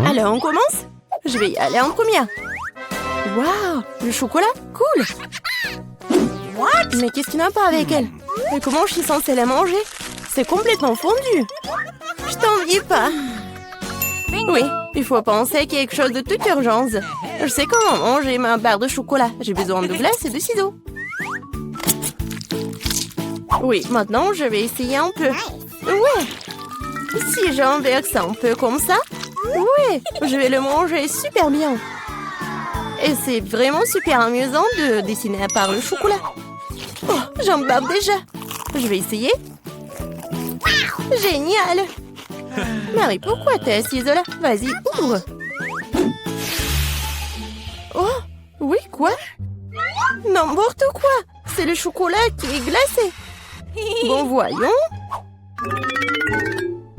Alors, on commence? Je vais y aller en première. Waouh, le chocolat, cool. What? Mais qu'est-ce qu'il n'a pas avec elle? Et comment je suis censée la manger? C'est complètement fondu. Je t'envie pas. Oui, il faut penser à quelque chose de toute urgence. Je sais comment manger ma barre de chocolat. J'ai besoin de glace et de ciseaux. Oui, maintenant je vais essayer un peu. Ouais. Si j'inverse un peu comme ça, ouais, je vais le manger super bien. Et c'est vraiment super amusant de dessiner à part le chocolat. Oh, j'en bave déjà. Je vais essayer. Génial. Marie, pourquoi t'es assise là? Vas-y, ouvre. Oh, oui, quoi? N'importe quoi. C'est le chocolat qui est glacé. Bon, voyons.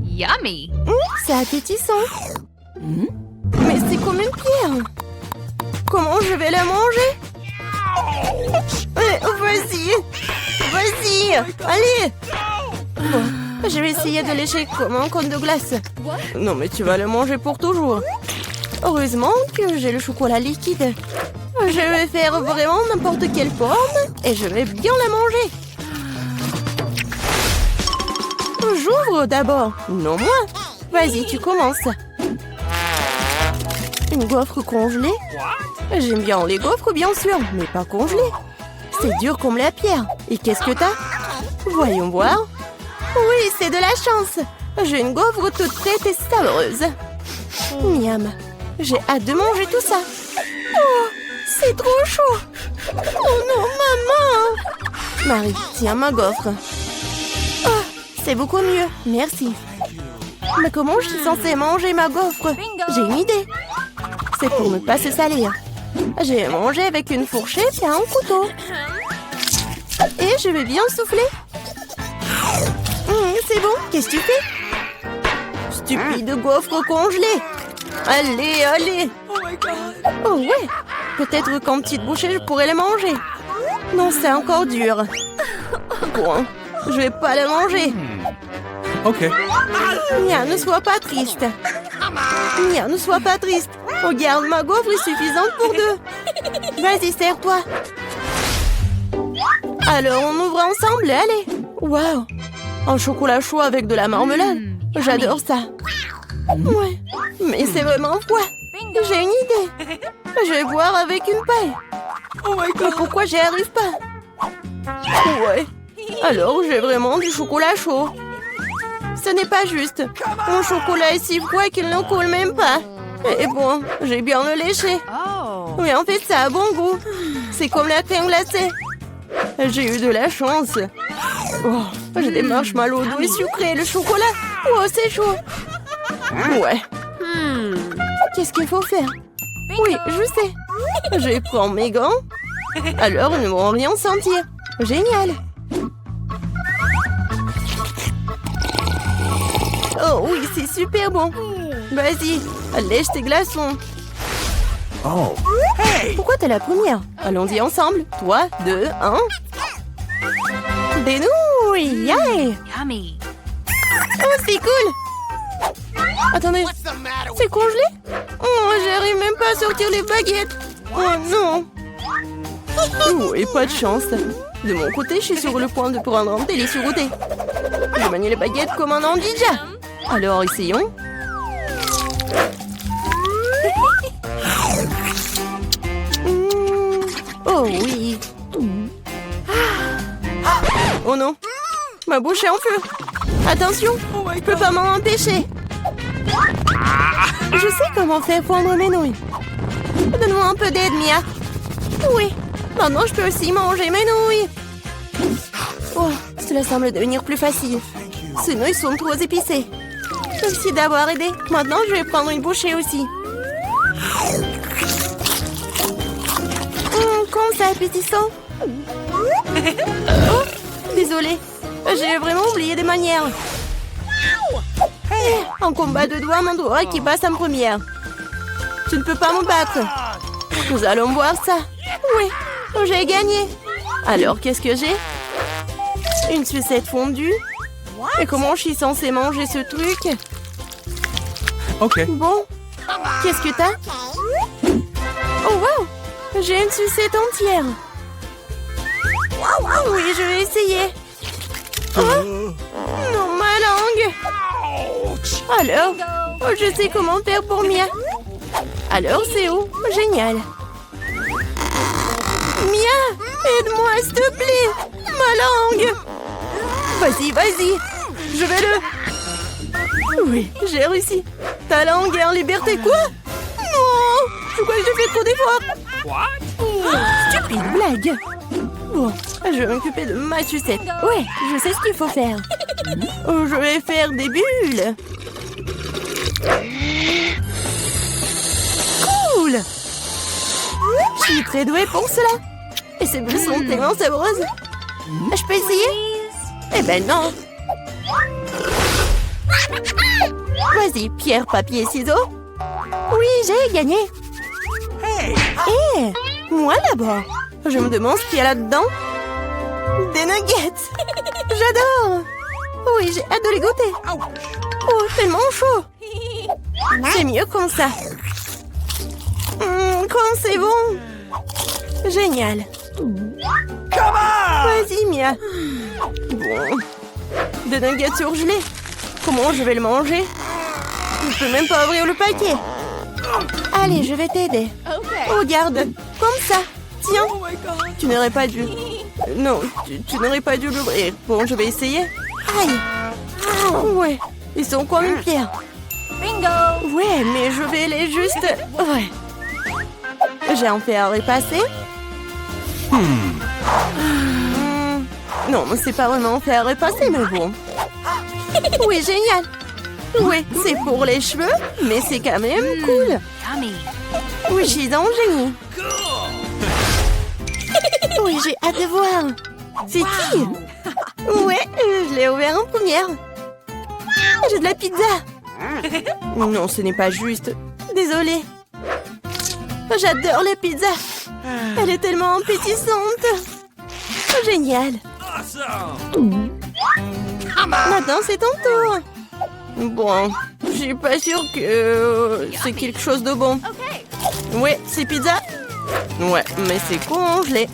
Yummy! C'est appétissant. Mais c'est comme une pierre. Comment je vais la manger? Vas-y. Vas-y. Allez. Bon, je vais essayer de lécher comme un cône de glace. Non, mais tu vas le manger pour toujours. Heureusement que j'ai le chocolat liquide. Je vais faire vraiment n'importe quelle forme et je vais bien la manger. J'ouvre d'abord. Non, moi. Vas-y, tu commences. Une gaufre congelée? J'aime bien les gaufres, bien sûr, mais pas congelées. C'est dur comme la pierre. Et qu'est-ce que t'as? Voyons voir. Oui, c'est de la chance. J'ai une gaufre toute prête et savoureuse. Miam. J'ai hâte de manger tout ça. Oh, c'est trop chaud. Oh non, maman. Marie, tiens ma gaufre. Oh, c'est beaucoup mieux. Merci. Mais comment je suis censée manger ma gaufre? J'ai une idée. C'est pour ne pas se salir. Je vais manger avec une fourchette et un couteau. Et je vais bien souffler. C'est bon, qu'est-ce que tu fais? Stupide gaufre congelée. Allez, allez. Oh ouais, peut-être qu'en petite bouchée, je pourrais la manger. Non, c'est encore dur. Bon, je vais pas la manger. Ok. Nia, ne sois pas triste. Nia, ne sois pas triste. Regarde, ma gaufre est suffisante pour deux. Vas-y, serre-toi. Alors, on ouvre ensemble, allez. Waouh, un chocolat chaud avec de la marmelade. J'adore ça. Ouais, mais c'est vraiment froid. J'ai une idée. Je vais boire avec une paille. Mais pourquoi j'y arrive pas? Ouais, alors j'ai vraiment du chocolat chaud. Ce n'est pas juste. Mon chocolat est si froid qu'il ne coule même pas. Et bon, j'ai bien le léché. Mais en fait, ça a bon goût. C'est comme la crème glacée. J'ai eu de la chance. Oh, j'ai des marshmallows doux et sucrés. Le chocolat. Oh, c'est chaud. Ouais. Qu'est-ce qu'il faut faire? Oui, je sais. Je vais prendre mes gants. Alors, ils ne vont rien sentir. Génial. Oh oui, c'est super bon. Vas-y, lèche tes glaçons. Oh. Pourquoi t'es la première? Allons-y ensemble. 3, 2, 1. Des nouilles, yeah. Yummy! Oh, c'est cool. Attendez, c'est congelé? Oh, j'arrive même pas à sortir les baguettes. Oh non. Oh, et pas de chance. De mon côté, je suis sur le point de prendre un délicieux goûter. Je manie les baguettes comme un ninja. Alors, essayons. Oh oui. Oh non. Ma bouche est en feu. Attention, je peux pas m'en empêcher. Je sais comment faire fondre mes nouilles. Donne-moi un peu d'aide, Mia. Oui, maintenant je peux aussi manger mes nouilles. Oh, cela semble devenir plus facile. Ces nouilles sont trop épicées. Merci d'avoir aidé. Maintenant, je vais prendre une bouchée aussi. Comme c'est appétissant. Oh, désolée. J'ai vraiment oublié des manières. Un combat de doigts, mon doigt qui passe en première. Tu ne peux pas me battre. Nous allons voir ça. Oui, j'ai gagné. Alors, qu'est-ce que j'ai? Une sucette fondue. Et comment je suis censée manger ce truc? Okay. Bon, qu'est-ce que t'as? Oh wow! J'ai une sucette entière. Oui, je vais essayer. Oh, non, ma langue. Alors, je sais comment faire pour Mia. Alors, c'est où? Génial. Mia, aide-moi, s'il te plaît. Ma langue. Vas-y, vas-y. Je vais le... Oui, j'ai réussi. Ta langue est en liberté, quoi? Non, je crois que j'ai fait trop d'efforts. Stupide blague. Bon, je vais m'occuper de ma sucette. Ouais, je sais ce qu'il faut faire. Je vais faire des bulles. Cool. Je suis très douée pour cela. Et ces bulles sont tellement sabreuses. Je peux essayer? Eh ben non. Vas-y, pierre, papier, ciseaux. Oui, j'ai gagné. Hé, moi d'abord. Je me demande ce qu'il y a là-dedans. Des nuggets. J'adore. Oui, j'ai hâte de les goûter. Oh, tellement chaud. C'est mieux comme ça. Comme c'est bon. Génial. Vas-y, Mia. Bon. Des nuggets surgelés. Comment je vais le manger? Je peux même pas ouvrir le paquet. Allez, je vais t'aider. Regarde, comme ça. Tiens, tu n'aurais pas dû... Non, tu n'aurais pas dû l'ouvrir. Bon, je vais essayer. Aïe. Ouais, ils sont comme une pierre. Bingo. Ouais, mais je vais les juste... Ouais. J'ai un fer à repasser. Non, c'est pas vraiment un fer à repasser, mais bon. Oui, génial. Oui, c'est pour les cheveux, mais c'est quand même cool. Oui, je suis un génie. Oui, j'ai hâte de voir. C'est qui? Ouais, je l'ai ouvert en première. J'ai de la pizza. Non, ce n'est pas juste. Désolée. J'adore la pizza. Elle est tellement appétissante. Génial. Maintenant, c'est ton tour. Bon, je suis pas sûre que c'est quelque chose de bon. Ouais, c'est pizza. Ouais, mais c'est congelé.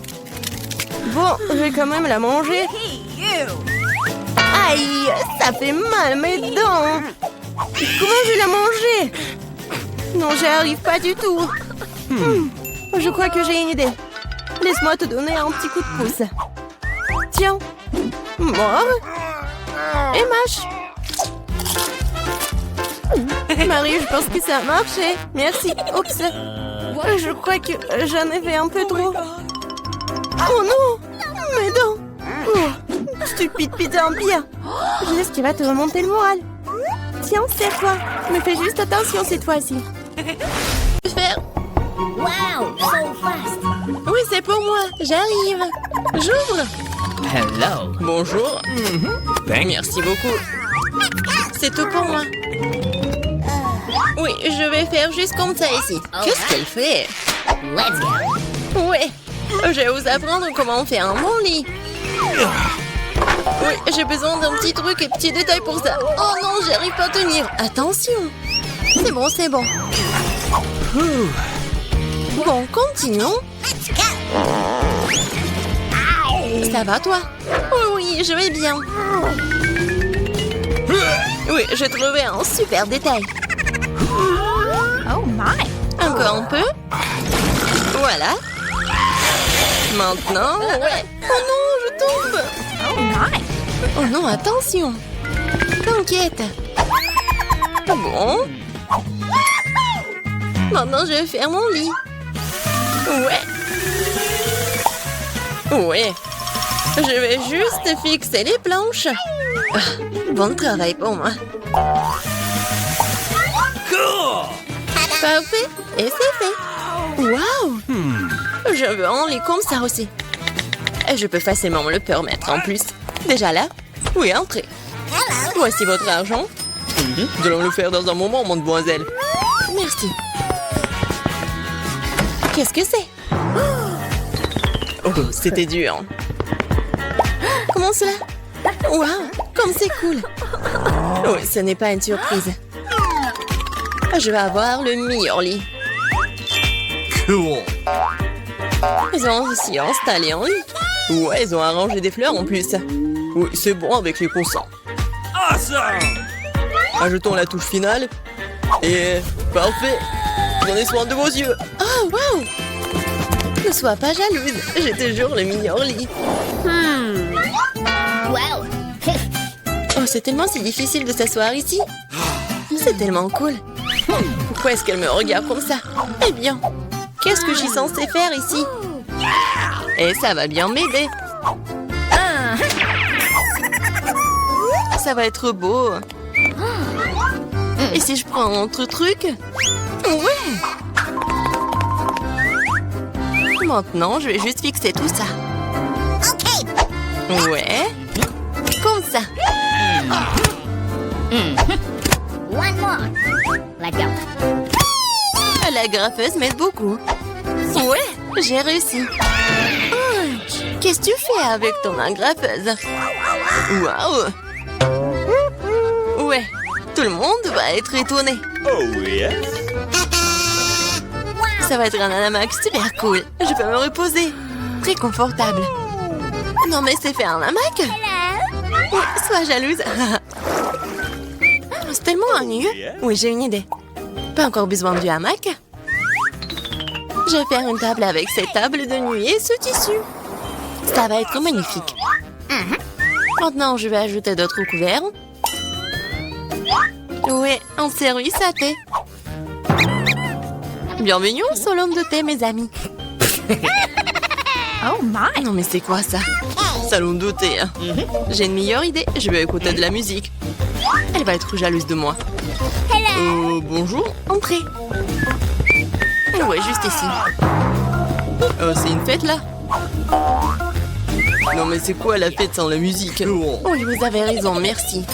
Bon, je vais quand même la manger. Aïe, ça fait mal mes dents. Comment je vais la manger? Non, j'y arrive pas du tout. Je crois que j'ai une idée. Laisse-moi te donner un petit coup de pouce. Tiens, mort et mâche. Marie, je pense que ça a marché. Merci. Oups. Je crois que j'en ai fait un peu trop. Oh non, mes dents. Oh, stupide pizza en pire. Je sais ce qui va te remonter le moral. Tiens, serre-toi. Mais fais juste attention cette fois-ci. Faire. Wow, so fast. Oui, c'est pour moi. J'arrive. J'ouvre. Hello. Bonjour. Merci beaucoup. C'est tout pour moi. Oui, je vais faire juste comme ça ici. Qu'est-ce qu'elle fait? Let's go. Ouais, je vais vous apprendre comment faire un bon lit. Oui, j'ai besoin d'un petit truc et petit détail pour ça. Oh non, j'arrive pas à tenir. Attention. C'est bon, c'est bon. Bon, continuons. Ça va, toi? Oh oui, je vais bien. Oui, j'ai trouvé un super détail. Oh my. Encore un peu. Voilà. Maintenant, ouais. Oh non, je tombe. Oh my. Oh non, attention. T'inquiète. Bon. Maintenant, je vais faire mon lit. Ouais. Ouais. Je vais juste fixer les planches. Ah, bon travail pour moi. Parfait. Et c'est fait. Waouh. Je veux un lit comme ça aussi. Et je peux facilement me le permettre en plus. Déjà là? Oui, entrez. Voici votre argent. Nous allons le faire dans un moment, mademoiselle. Merci. Qu'est-ce que c'est? Oh, c'était dur. Comment cela? Waouh, comme c'est cool. Oui, ce n'est pas une surprise. Je vais avoir le meilleur lit. Cool. Ils ont aussi installé un lit. Ouais, ils ont arrangé des fleurs en plus. Oui, c'est bon avec les coussins. Awesome. Ajoutons la touche finale. Et parfait. Prenez soin de vos yeux. Oh, wow. Ne sois pas jalouse. J'ai toujours le meilleur lit. Wow. Oh, c'est tellement si difficile de s'asseoir ici. C'est tellement cool. Pourquoi est-ce qu'elle me regarde comme ça? Eh bien, qu'est-ce que je suis censée faire ici? Et ça va bien m'aider. Ça va être beau. Et si je prends un autre truc? Ouais. Maintenant, je vais juste fixer tout ça. Ouais. Comme ça. One more. Let's go. La graffeuse m'aide beaucoup. Ouais, j'ai réussi. Oh, qu'est-ce que tu fais avec ton agrafeuse? Waouh! Ouais, tout le monde va être étonné. Oh yes. Ça va être un hamac super cool. Je peux me reposer. Très confortable. Non mais c'est fait un hamac? Ouais, sois jalouse. C'est tellement ennuyeux. Oui, j'ai une idée. Pas encore besoin du hamac. Je vais faire une table avec cette table de nuit et ce tissu. Ça va être magnifique. Maintenant, je vais ajouter d'autres couverts. Oui, un service à thé. Bienvenue au salon de thé, mes amis. Oh my. Non, mais c'est quoi ça? Salon de thé. Hein. J'ai une meilleure idée. Je vais écouter de la musique. Elle va être jalouse de moi. Bonjour, entrez. Ouais, juste ici. C'est une fête, là? Non, mais c'est quoi la fête sans la musique? Oh, vous avez raison, merci.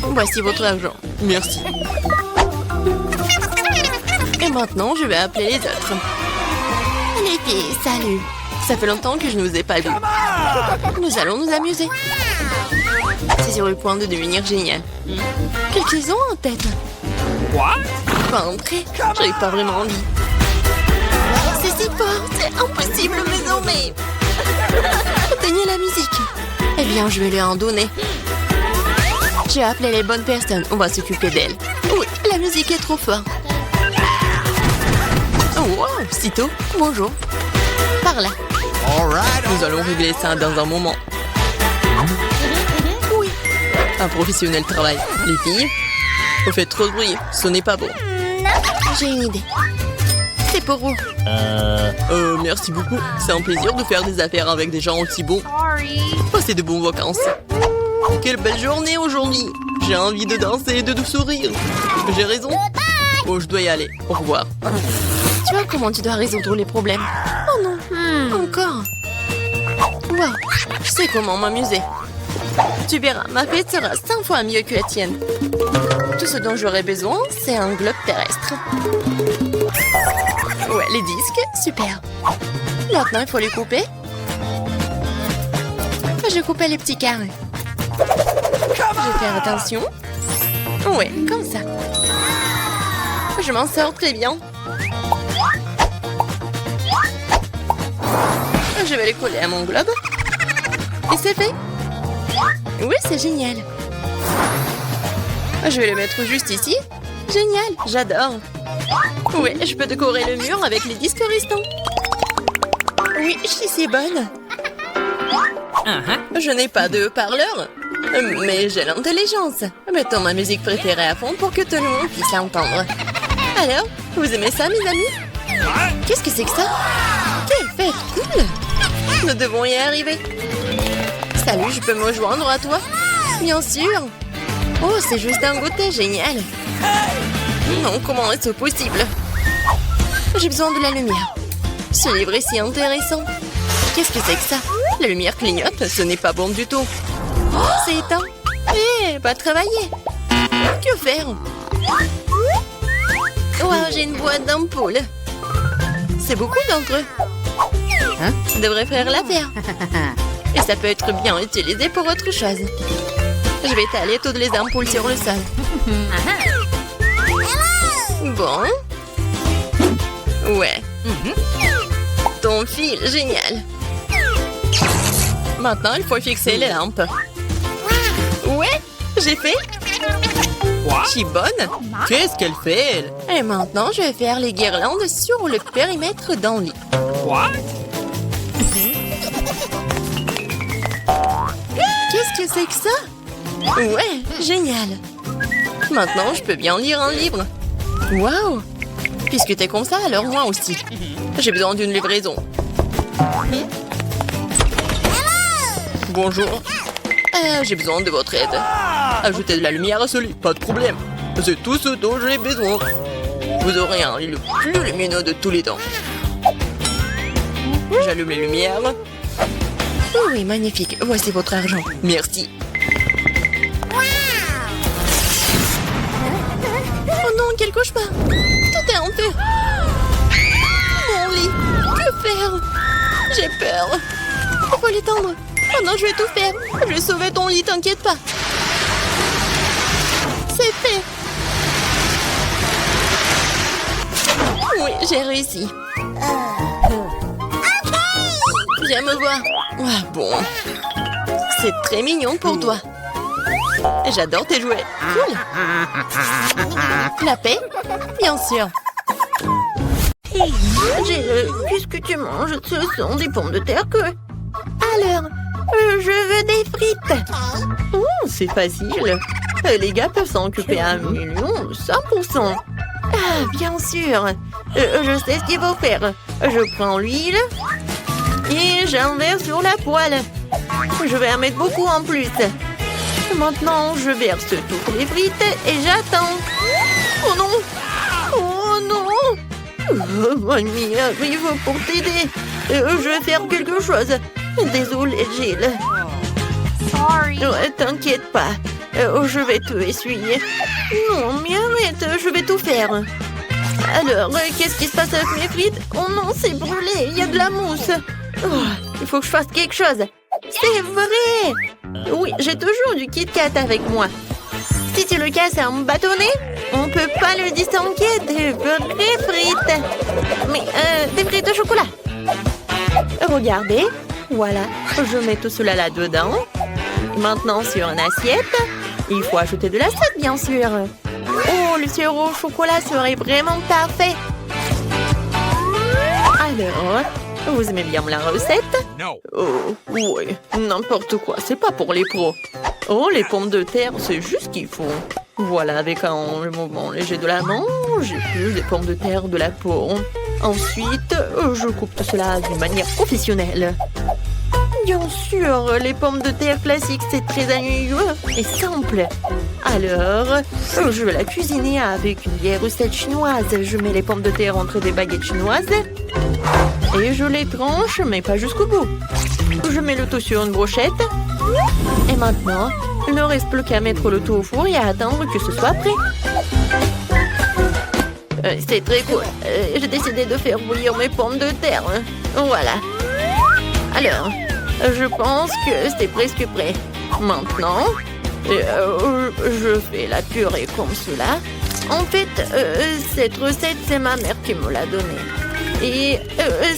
Voici votre argent. Merci. Et maintenant, je vais appeler les autres. Les filles, salut. Ça fait longtemps que je ne vous ai pas vu. Nous allons nous amuser. C'est sur le point de devenir génial. Qu'est-ce qu'ils ont en tête? What? Pas entrer. J'arrive pas vraiment envie. C'est si fort, c'est impossible, mais non, mais... Éteignez la musique. Eh bien, je vais lui en donner. J'ai appelé les bonnes personnes. On va s'occuper d'elles. Oui, la musique est trop forte. Oh, wow, sitôt. Bonjour. Par là. All right. Nous allons régler ça dans un moment. Oui. Un professionnel travail. Les filles, vous faites trop de bruit. Ce n'est pas bon. J'ai une idée. C'est pour vous. Merci beaucoup. C'est un plaisir de faire des affaires avec des gens aussi bons. Passez de bonnes vacances. Quelle belle journée aujourd'hui. J'ai envie de danser et de sourire. J'ai raison. Oh, je dois y aller. Au revoir. Tu vois comment tu dois résoudre les problèmes? Oh non. Encore. Wow. Je sais comment m'amuser. Tu verras, ma fête sera 100 fois mieux que la tienne. Tout ce dont j'aurai besoin, c'est un globe terrestre. Ouais, les disques, super. Maintenant, il faut les couper. Je coupais les petits carrés. Je vais faire attention. Ouais, comme ça. Je m'en sors très bien. Je vais les coller à mon globe. Et c'est fait. Oui, c'est génial. Je vais le mettre juste ici. Génial, j'adore. Oui, je peux décorer le mur avec les disques restants. Oui, je suis si bonne. Je n'ai pas de haut-parleur, mais j'ai l'intelligence. Mettons ma musique préférée à fond pour que tout le monde puisse l'entendre. Alors, vous aimez ça, mes amis? Qu'est-ce que c'est que ça? Quelle fête cool! Nous devons y arriver. Salut, je peux me joindre à toi? Bien sûr. Oh, c'est juste un goûter, génial. Non, comment est-ce possible? J'ai besoin de la lumière. Ce livre est si intéressant. Qu'est-ce que c'est que ça? La lumière clignote, ce n'est pas bon du tout. Oh, c'est éteint. Eh, pas travailler. Que faire? Wow, j'ai une boîte d'ampoules. C'est beaucoup d'entre eux. Ça devrait faire l'affaire. Et ça peut être bien utilisé pour autre chose. Je vais étaler toutes les ampoules sur le sol. bon. Ouais. Ton fil, génial. Maintenant, il faut fixer les lampes. Ouais, j'ai fait. Quoi? Je suis bonne. Qu'est-ce qu'elle fait, elle? Et maintenant, je vais faire les guirlandes sur le périmètre d'un lit. What? Qu'est-ce que c'est que ça? Ouais, génial. Maintenant, je peux bien lire un livre. Waouh! Puisque t'es comme ça, alors moi aussi. J'ai besoin d'une livraison. Bonjour. J'ai besoin de votre aide. Ajoutez de la lumière à ce lit, pas de problème. C'est tout ce dont j'ai besoin. Vous aurez un lit le plus lumineux de tous les temps. J'allume les lumières. Oui, magnifique. Voici votre argent. Merci. Oh non, quel cauchemar. Tout est en feu. Mon lit. Que faire? J'ai peur. Il faut l'étendre. Oh non, je vais tout faire. Je vais sauver ton lit, t'inquiète pas. C'est fait. Oui, j'ai réussi. Viens me voir. Ah, bon. C'est très mignon pour toi. J'adore tes jouets. Cool. La paix? Bien sûr. Puisque tu manges, ce sont des pommes de terre que... Alors, je veux des frites. Oh, c'est facile. Les gars peuvent s'en occuper à 100%. Ah, bien sûr. Je sais ce qu'il faut faire. Je prends l'huile et j'en verse sur la poêle. Je vais en mettre beaucoup en plus. Maintenant, je verse toutes les frites et j'attends. Oh non! Oh non! Oh, mamie arrive pour t'aider. Je vais faire quelque chose. Désolée, Jill. Sorry. T'inquiète pas. Je vais tout essuyer. Non, mais arrête, je vais tout faire. Alors, qu'est-ce qui se passe avec mes frites? Oh non, c'est brûlé, il y a de la mousse. Oh, il faut que je fasse quelque chose. C'est vrai! Oui, j'ai toujours du Kit Kat avec moi. Si tu le casses en bâtonnet, on peut pas le distinguer des vraies frites. Mais, des frites au chocolat. Regardez, voilà, je mets tout cela là-dedans. Maintenant, sur une assiette, il faut ajouter de l'assiette, bien sûr. Oh, le sirop au chocolat serait vraiment parfait. Alors, vous aimez bien la recette? No. Oh, oui, n'importe quoi, c'est pas pour les pros. Oh, les pommes de terre, c'est juste ce qu'il faut. Voilà, avec un mouvement léger de la main, j'épluche des pommes de terre de la peau. Ensuite, je coupe tout cela d'une manière professionnelle. Bien sûr, les pommes de terre classiques, c'est très ennuyeux et simple. Alors, je vais la cuisiner avec une vieille recette chinoise. Je mets les pommes de terre entre des baguettes chinoises et je les tranche, mais pas jusqu'au bout. Je mets le tout sur une brochette. Et maintenant, il ne reste plus qu'à mettre le tout au four et à attendre que ce soit prêt. C'est très cool. J'ai décidé de faire bouillir mes pommes de terre. Voilà. Alors, je pense que c'est presque prêt. Maintenant, je fais la purée comme cela. En fait, cette recette, c'est ma mère qui me l'a donnée. Et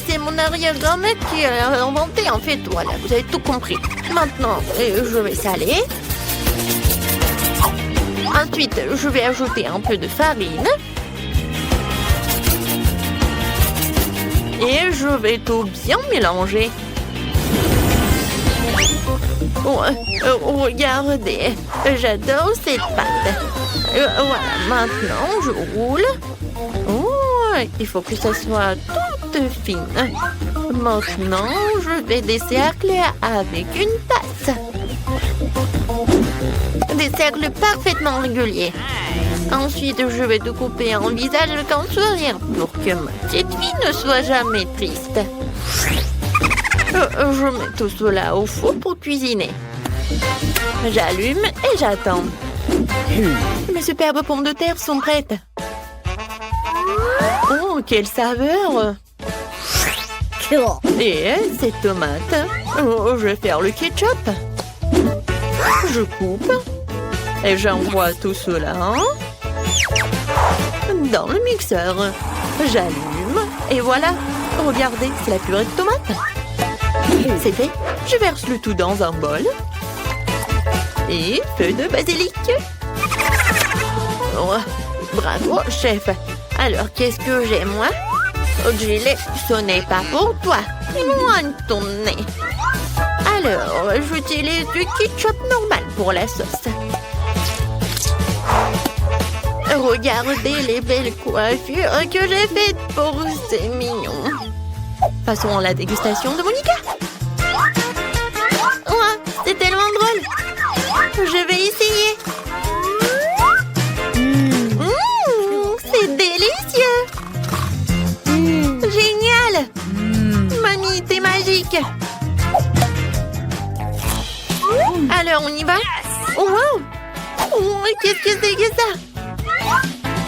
c'est mon arrière-grand-mère qui l'a inventée. En fait, voilà, vous avez tout compris. Maintenant, je vais saler. Ensuite, je vais ajouter un peu de farine. Et je vais tout bien mélanger. Regardez, j'adore cette pâte. Voilà, maintenant je roule. Oh, il faut que ça soit toute fine. Maintenant, je vais des cercles avec une tasse. Des cercles parfaitement réguliers. Ensuite, je vais te couper un visage avec un sourire pour que ma petite fille ne soit jamais triste. Je mets tout cela au four pour cuisiner. J'allume et j'attends. Mes superbes pommes de terre sont prêtes. Oh, quelle saveur! Cool. Et ces tomates. Oh, je vais faire le ketchup. Je coupe. Et j'envoie tout cela. dans le mixeur. J'allume et voilà. Regardez, c'est la purée de tomate. C'est fait. Je verse le tout dans un bol. Et feu de basilic. Oh, bravo, chef. Alors, qu'est-ce que j'ai, moi? Julie, ce n'est pas pour toi. Loin de ton nez. Alors, j'utilise du ketchup normal pour la sauce. Regardez les belles coiffures que j'ai faites pour ces mignons. Passons à la dégustation de Monica. Ouais, c'est tellement drôle. Je vais essayer. C'est délicieux. Génial. Mamie, t'es magique. Alors, on y va? Wow. Oh, qu'est-ce que c'est que ça?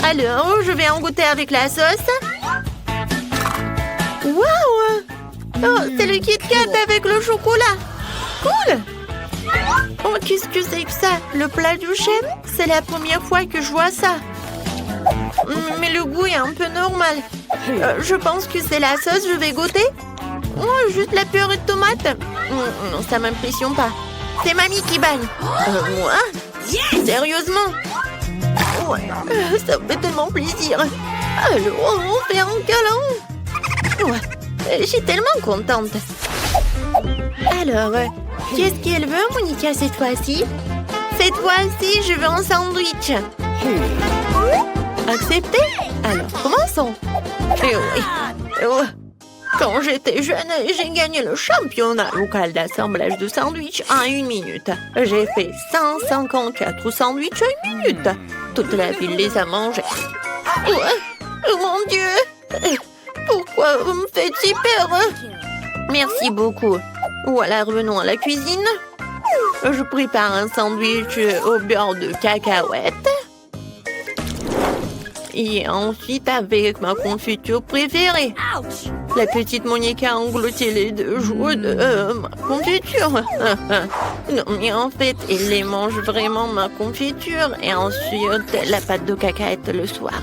Alors, je vais en goûter avec la sauce. Wow! Oh, c'est le Kit Kat avec le chocolat. Cool! Oh, qu'est-ce que c'est que ça? Le plat du chef? C'est la première fois que je vois ça. Mais le goût est un peu normal. Je pense que c'est la sauce, je vais goûter. Oh, juste la purée de tomate. Non, ça m'impressionne pas. C'est mamie qui bagne. Moi? Sérieusement? Ouais, ça me fait tellement plaisir. Alors, on fait un câlin. Ouais, je suis tellement contente. Alors, qu'est-ce qu'elle veut, Monica, cette fois-ci? Cette fois-ci, je veux un sandwich. Accepté? Alors, commençons. Et oui. Quand j'étais jeune, j'ai gagné le championnat local d'assemblage de sandwichs en 1 minute. J'ai fait 154 sandwichs en 1 minute. Toute la ville les a mangés. Oh mon Dieu! Pourquoi vous me faites si peur? Merci beaucoup. Voilà, revenons à la cuisine. Je prépare un sandwich au beurre de cacahuète. Et ensuite avec ma confiture préférée. La petite Monica a englouti les 2 joues de ma confiture. Non, mais en fait, elle les mange vraiment, ma confiture. Et ensuite, la pâte de cacahuète le soir.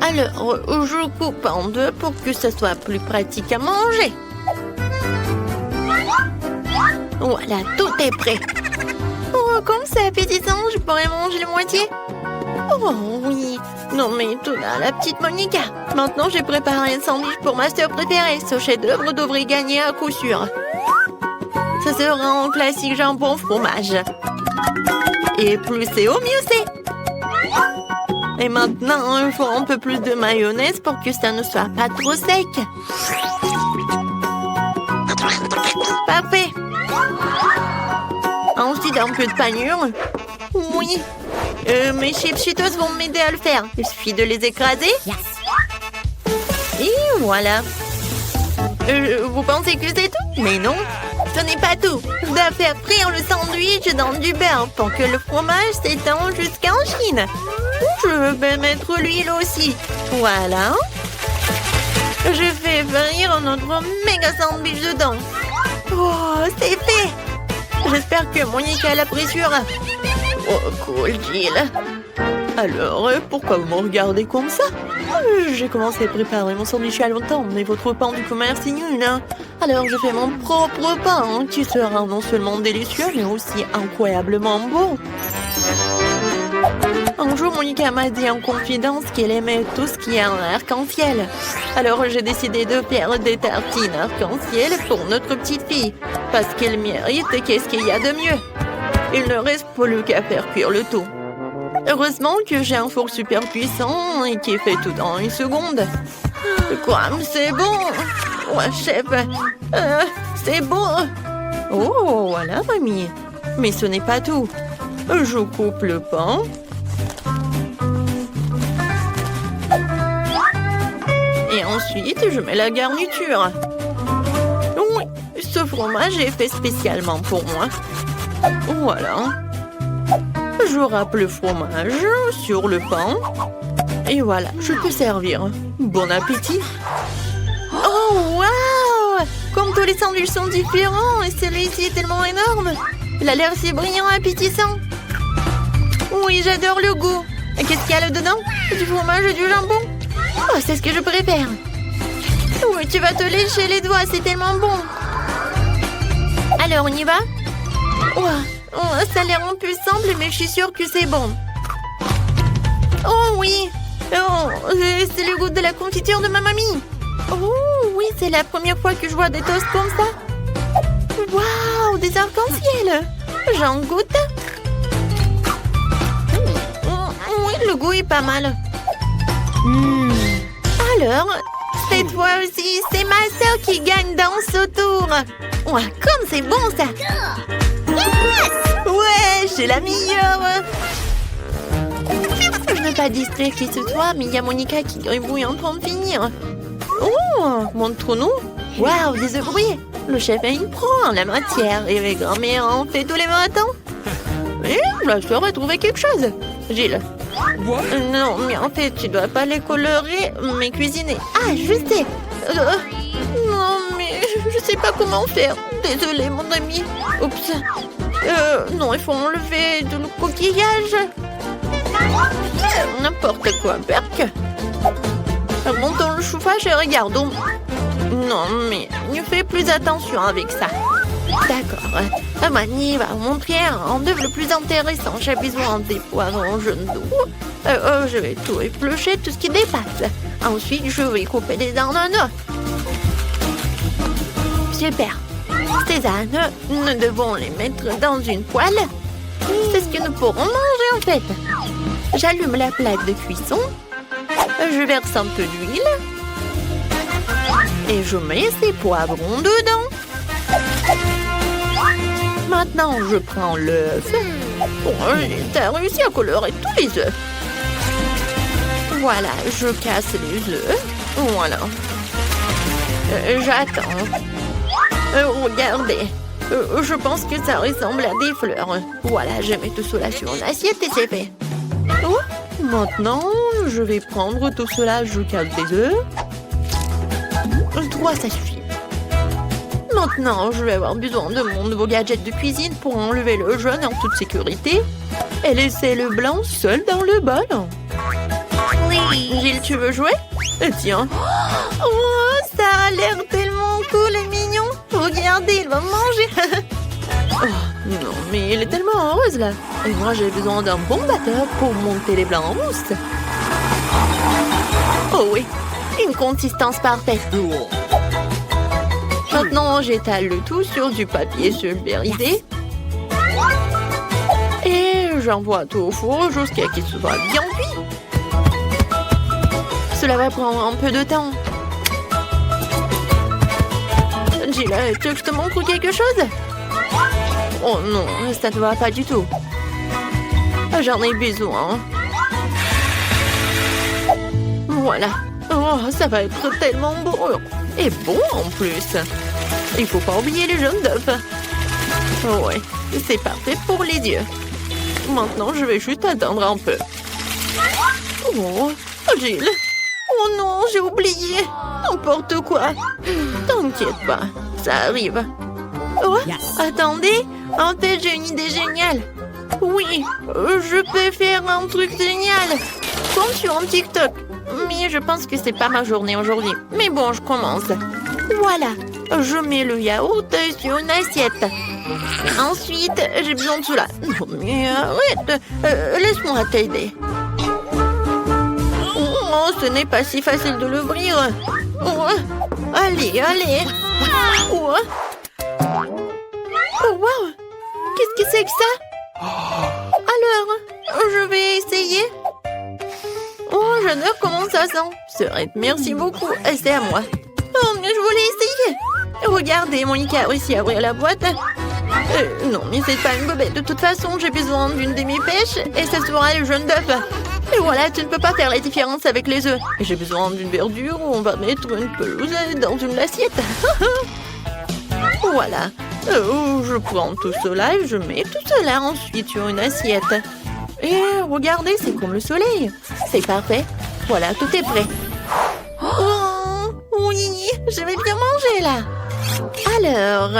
Alors, je coupe en 2 pour que ce soit plus pratique à manger. Voilà, tout est prêt. Oh, comme c'est appétissant, je pourrais manger la moitié. Oh oui. Non mais tout là, la petite Monica. Maintenant, j'ai préparé un sandwich pour ma sœur préférée. Ce chef-d'œuvre devrait gagner à coup sûr. Ça sera un classique jambon fromage. Et plus c'est au mieux c'est. Et maintenant, il faut un peu plus de mayonnaise pour que ça ne soit pas trop sec. Parfait. Ensuite, un peu de panure. Oui. Mes chips Cheetos vont m'aider à le faire. Il suffit de les écraser. Et voilà. Vous pensez que c'est tout? Mais non, ce n'est pas tout. Je dois faire frire le sandwich dans du beurre pour que le fromage s'étend jusqu'en Chine. Je vais mettre l'huile aussi. Voilà. Je fais frire notre méga sandwich dedans. Oh, c'est fait. J'espère que Monica l'appréciera. Oh, cool, Jill. Alors, pourquoi vous me regardez comme ça? J'ai commencé à préparer mon sandwich il y a longtemps, mais votre pain du commerce est nul, hein? Alors, je fais mon propre pain, qui sera non seulement délicieux, mais aussi incroyablement bon. Un jour, Monica m'a dit en confidence qu'elle aimait tout ce qui est en arc-en-ciel. Alors, j'ai décidé de faire des tartines arc-en-ciel pour notre petite fille. Parce qu'elle mérite, qu'est-ce qu'il y a de mieux? Il ne reste plus qu'à faire cuire le tout. Heureusement que j'ai un four super puissant et qui fait tout en 1 seconde. Quoi? C'est bon! Ouais, chef! C'est bon! Oh, voilà, mamie! Mais ce n'est pas tout. Je coupe le pain. Et ensuite, je mets la garniture. Oui, ce fromage est fait spécialement pour moi. Voilà. Je râpe le fromage sur le pain. Et voilà, je peux servir. Bon appétit. Oh, waouh! Comme tous les sandwichs sont différents, et celui-ci est tellement énorme. Il a l'air si brillant et appétissant. Oui, j'adore le goût. Qu'est-ce qu'il y a là-dedans? Du fromage et du jambon? Oh, c'est ce que je préfère. Oui, tu vas te lécher les doigts, c'est tellement bon. Alors, on y va? Oh, ça a l'air un peu simple, mais je suis sûre que c'est bon. Oh oui! Oh, c'est le goût de la confiture de ma mamie. Oh oui, c'est la première fois que je vois des toasts comme ça. Waouh, des arcs-en-ciel! J'en goûte. Oui, le goût est pas mal. Alors, cette fois aussi, c'est ma sœur qui gagne dans ce tour. Ouais, comme c'est bon ça. Ouais, j'ai la meilleure. Je ne veux pas distraire qui ce soit, mais il y a Monica qui gribouille en train de finir. Oh, montre-nous. Waouh, des œufs brouillés. Le chef a une pro en la matière et avec grand-mère en fait tous les matins. Et la sœur a trouvé quelque chose. Gilles. Non, mais en fait, tu dois pas les colorer, mais cuisiner. Ah, je sais. Non, mais je sais pas comment faire. Désolée, mon ami. Oups. Non, il faut enlever le coquillage. N'importe quoi, Berk. Montons le chauffage et regardons. Non, mais ne fais plus attention avec ça. D'accord. Mani va vous montrer un œuf le plus intéressant. J'ai besoin des poivrons jaunes d'eau. Je vais tout éplucher, tout ce qui dépasse. Ensuite, je vais couper les ananas. Super. Ces ananas, nous devons les mettre dans une poêle. C'est ce que nous pourrons manger en fait. J'allume la plaque de cuisson. Je verse un peu d'huile. Et je mets ces poivrons dedans. Maintenant, je prends l'œuf. T'as réussi à colorer tous les œufs. Voilà, je casse les œufs. Voilà. J'attends. Regardez. Je pense que ça ressemble à des fleurs. Voilà, je mets tout cela sur une assiette et c'est fait. Oh, maintenant, je vais prendre tout cela. Je casse des œufs. 3, ça suffit. Maintenant, je vais avoir besoin de mon nouveau gadget de cuisine pour enlever le jaune en toute sécurité et laisser le blanc seul dans le bol. Gilles, tu veux jouer? Tiens. Oh, ça a l'air tellement cool et mignon. Regardez, il va manger. Oh, non, mais il est tellement heureuse là. Et moi, j'ai besoin d'un bon batteur pour monter les blancs en mousse. Oh oui, une consistance parfaite. Maintenant, j'étale le tout sur du papier sulfurisé. Et j'envoie tout au four jusqu'à ce qu'il soit bien cuit. Cela va prendre un peu de temps. Gilles, tu veux que je te montre quelque chose? Oh non, ça ne va pas du tout. J'en ai besoin. Voilà. Oh, ça va être tellement beau. Et bon en plus. Il faut pas oublier les jaunes d'œufs. Ouais, c'est parfait pour les yeux. Maintenant, je vais juste attendre un peu. Oh, Gilles. Oh non, j'ai oublié. N'importe quoi. T'inquiète pas, ça arrive. Oh, attendez. En fait, j'ai une idée géniale. Oui, je peux faire un truc génial. Comme sur un TikTok. Mais je pense que c'est pas ma journée aujourd'hui. Mais bon, je commence. Voilà, je mets le yaourt sur une assiette. Ensuite, j'ai besoin de cela. Non, mais arrête, laisse-moi t'aider. Oh, ce n'est pas si facile de l'ouvrir. Oh, allez, allez. Oh, oh wow, qu'est-ce que c'est que ça? Alors, je vais essayer. Oh, j'adore comment ça sent. Sœurette, merci beaucoup. C'est à moi. Oh, mais je voulais essayer. Regardez, Monica a réussi à ouvrir la boîte. Non, mais c'est pas une bobette. De toute façon, j'ai besoin d'une demi-pêche et ça sera le jaune d'œuf. Et voilà, tu ne peux pas faire la différence avec les œufs. Et j'ai besoin d'une verdure où on va mettre une pelouse dans une assiette. Voilà. Je prends tout cela et je mets tout cela ensuite sur une assiette. Et regardez, c'est comme le soleil. C'est parfait. Voilà, tout est prêt. Oh, oui, je vais bien manger là. Alors,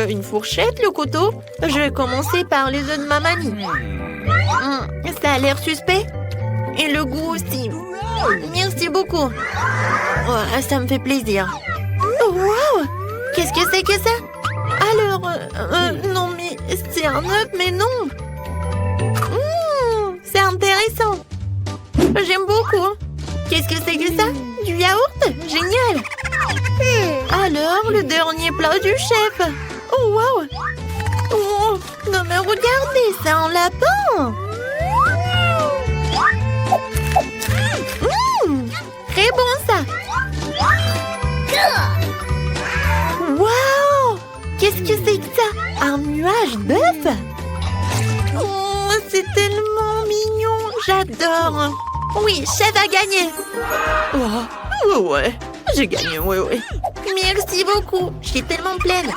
une fourchette, le couteau. Je vais commencer par les œufs de ma mamie. Ça a l'air suspect. Et le goût aussi. Merci beaucoup. Oh, ça me fait plaisir. Oh, wow! Qu'est-ce que c'est que ça? Alors, non, mais c'est un œuf, mais non. C'est intéressant. J'aime beaucoup. Qu'est-ce que c'est que ça? Du yaourt? Génial. Alors, le dernier plat du chef. Oh, wow! Oh, non mais regardez, c'est un lapin. Très bon ça. Wow! Qu'est-ce que c'est que ça? Un nuage d'œufs? Oh, c'est tellement mignon. J'adore. Oui, chef a gagné. Oh, ouais, j'ai gagné, oui. Merci beaucoup. Je suis tellement pleine.